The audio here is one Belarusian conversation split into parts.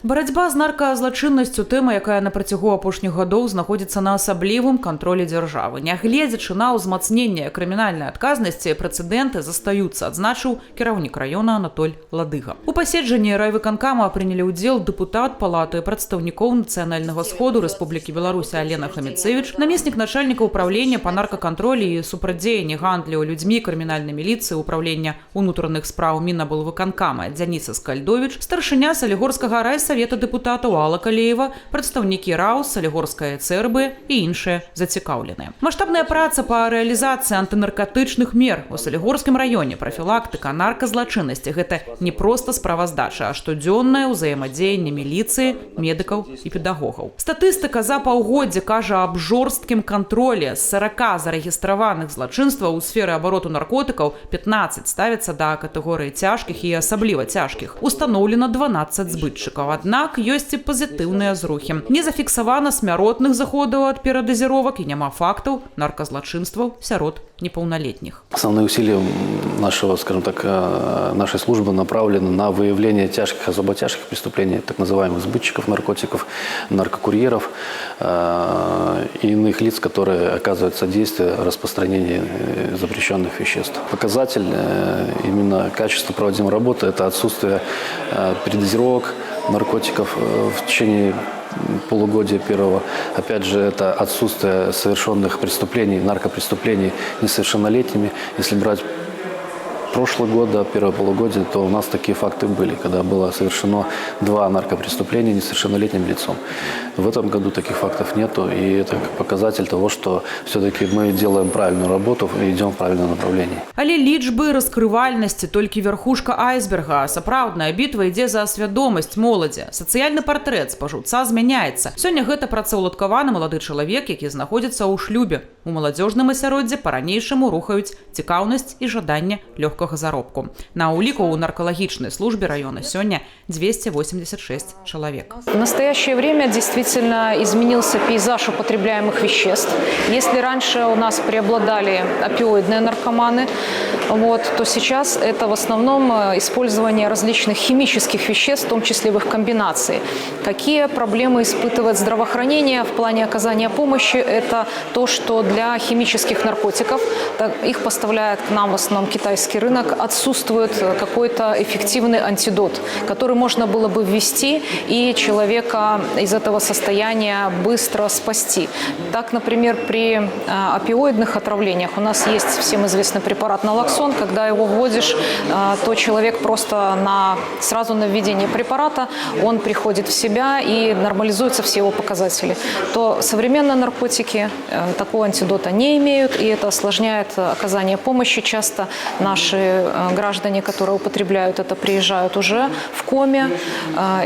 Барацьба з нарказлачыннасцю – тэма, якая на працягу апошніх гадоў знаходзіцца на асаблівым кантролі дзяржавы. Нягледзячы на ўзмацненне крымінальнай адказнасці, прэцэдэнты застаюцца, адзначыў кіраўнік раёна Анатоль Ладыга. У паседжанні райвыканкама прынялі ўдзел дэпутат Палаты прадстаўнікоў Нацыянальнага сходу Рэспублікі Беларусь Алена Хаміцэвіч, намеснік начальніка ўправлення па наркакантролі і супрацьдзеянні гандлю людзьмі крымінальнай міліцыі ўправлення ўнутраных спраў Мінабылвыканкама Дзяніса Скальдовіч, старшыня Салігорскага райсавета дэпутатаў Алла Калеева, прадстаўнікі РАУ, Салігорскай ЦРБ і іншыя зацікаўленыя. Маштабная праца па рэалізацыі антынаркатычных мер у Салігорскім раёне, прафілактыка нарказлачыннасці – гэта не проста справаздача, а штодзённае ўзаемадзеянне міліцыі, медыкаў і педагогаў. Статыстыка за паўгоддзе кажа аб жорсткім кантролі. З 40 зарэгістраваных злачынстваў у сферы абароту наркотыкаў 15 ставяцца да катэгорыі цяжкіх і асабліва цяжкіх. Устаноўлена 12 збытчыкаў. Аднак ёсць і пазітыўныя зрухі. Не зафіксавана смяротных заходаў ад перадазіровак і няма фактаў нарказлачынстваў сярод непаўналетніх. Основные усилия нашего, скажем так, нашей службы направлены на выявление тяжких, особо тяжких преступлений, так называемых сбытчиков наркотиков, наркокурьеров и иных лиц, которые оказывают содействие распространению запрещенных веществ. Показатель именно качества проводимой работы – это отсутствие передозировок наркотиков в течение полугодия первого. Опять же, это отсутствие совершенных преступлений, наркопреступлений несовершеннолетними. Если брать прошлый год, да, первое полугодие, то у нас такие факты были, когда было совершено 2 наркопреступления несовершеннолетним лицом. В этом году таких фактов нету, и это показатель того, что все-таки мы делаем правильную работу и идем в правильном направлении. Але лічбы раскрывальнасці толькі верхушка айсберга. Сапраўдная бітва ідзе за свядомасць моладзі. Сацыяльны партрэт спажыўца змяняецца. Сёння гэта працаўладкаваны малады чалавек, які знаходзіцца ў шлюбе. У маладзёжным асяроддзі па-ранейшаму рухаюць цікаўнасць і жаданне лёгкага заробку. На ўліку ў наркалагічнай службе района сёння 286 человек. В настоящее время действительно изменился пейзаж употребляемых веществ. Если раньше у нас преобладали опиоидные наркоманы, то сейчас это в основном использование различных химических веществ, в том числе в их комбинации. Какие проблемы испытывает здравоохранение в плане оказания помощи? Это то, что для химических наркотиков, их поставляет к нам в основном китайский рынок, отсутствует какой-то эффективный антидот, который можно было бы ввести и человека из этого состояния быстро спасти. Так, например, при опиоидных отравлениях у нас есть всем известный препарат налоксон. Когда его вводишь, то человек просто сразу на введение препарата, он приходит в себя и нормализуются все его показатели. То современные наркотики такого антидота не имеют, и это осложняет оказание помощи. Часто наши граждане, которые употребляют это, приезжают уже в коме,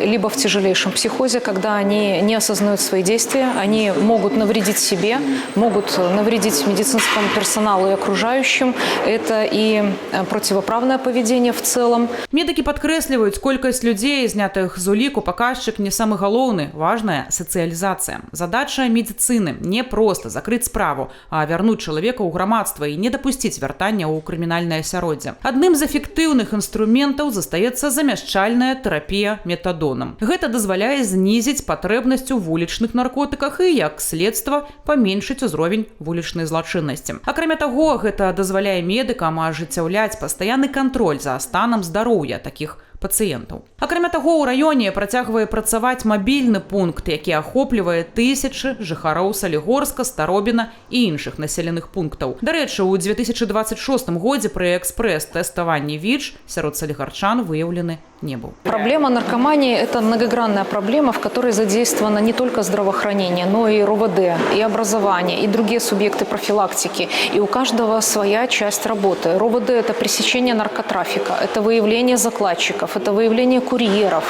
либо в тяжелейшем психозе, когда они не осознают свои действия, они могут навредить себе, могут навредить медицинскому персоналу и окружающим. Это и противоправное поведение в целом. Медыкі падкрэсліваюць, колькасць людзей, знятых з уліку, паказчык не самы галоўны, важная сацыялізацыя. Задача медыцыны не проста закрыць справу, а вярнуць чалавека ў грамадства і не дапусціць вяртання ў крымінальнае асяроддзе. Адным з эфектыўных інструментаў застаецца замяшчальная тэрапія метадонам. Гэта дазваляе знізіць патрэбнасць у вулічных наркотыках і, як следства, паменшыць узровень вулічнай злачыннасці. Акрамя таго, гэта дазваляе медыкам ажыццяўляць пастаянны кантроль за станам здароўя такіх пацыентаў. Акрамя таго, у раёне працягвае працаваць мабільны пункт, які ахоплівае тысячы жыхароў Салігорска, Старобіна і іншых населеных пунктаў. Дарэчы, у 2026 годзе пры экспрэс-тэставанні ВІЧ сярод салігарчан выяўлены не был. Проблема наркомании – это многогранная проблема, в которой задействовано не только здравоохранение, но и РОВД, и образование, и другие субъекты профилактики. И у каждого своя часть работы. РОВД – это пресечение наркотрафика, это выявление закладчиков, это выявление курьеров,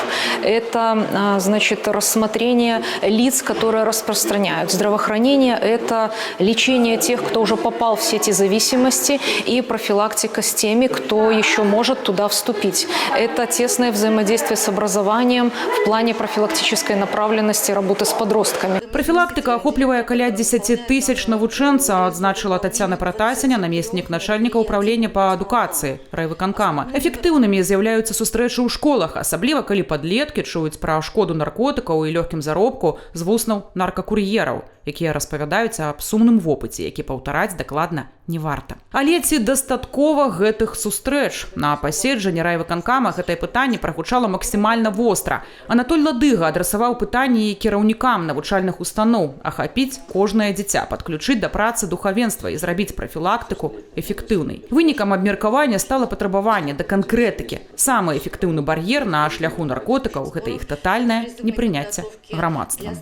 это, рассмотрение лиц, которые распространяют. Здравоохранение – это лечение тех, кто уже попал в сети зависимости, и профилактика с теми, кто еще может туда вступить. Это те тесное взаимодействие с образованием в плане профилактической направленности работы с подростками. Профілактика охоплює каля 10 тисяч навучэнцаў, адзначила Тацяна Пратасіня, намеснік начальніка управління па адукацыі райвыканкама. Эфектыўнымі з'яўляюцца сустрэчы ў школах, асабліва калі падлеткі чуюць пра шкоду наркотыкаў і лёгкім заробку з вуснаў наркакур'ераў, якія распавядаюць аб сумным вопыце, які паўтараць дакладна не варта. Але ці дастаткова гэтых сустрэч? На паседжанні райвыканкама гэтае пытанне прагучала максімальна востра. Анатоль Ладыга адрасаваў пытанні і кіраўнікам навучальных устаноў ахапіць кожнае дзіця, падключыць да працы духавенства і зрабіць прафілактыку эфектыўнай. Вынікам абмеркавання стала патрабаванне да канкрэтыкі. Самы эфектыўны бар'ер на шляху наркотыкаў – гэта іх татальнае непрыняцце грамадствам.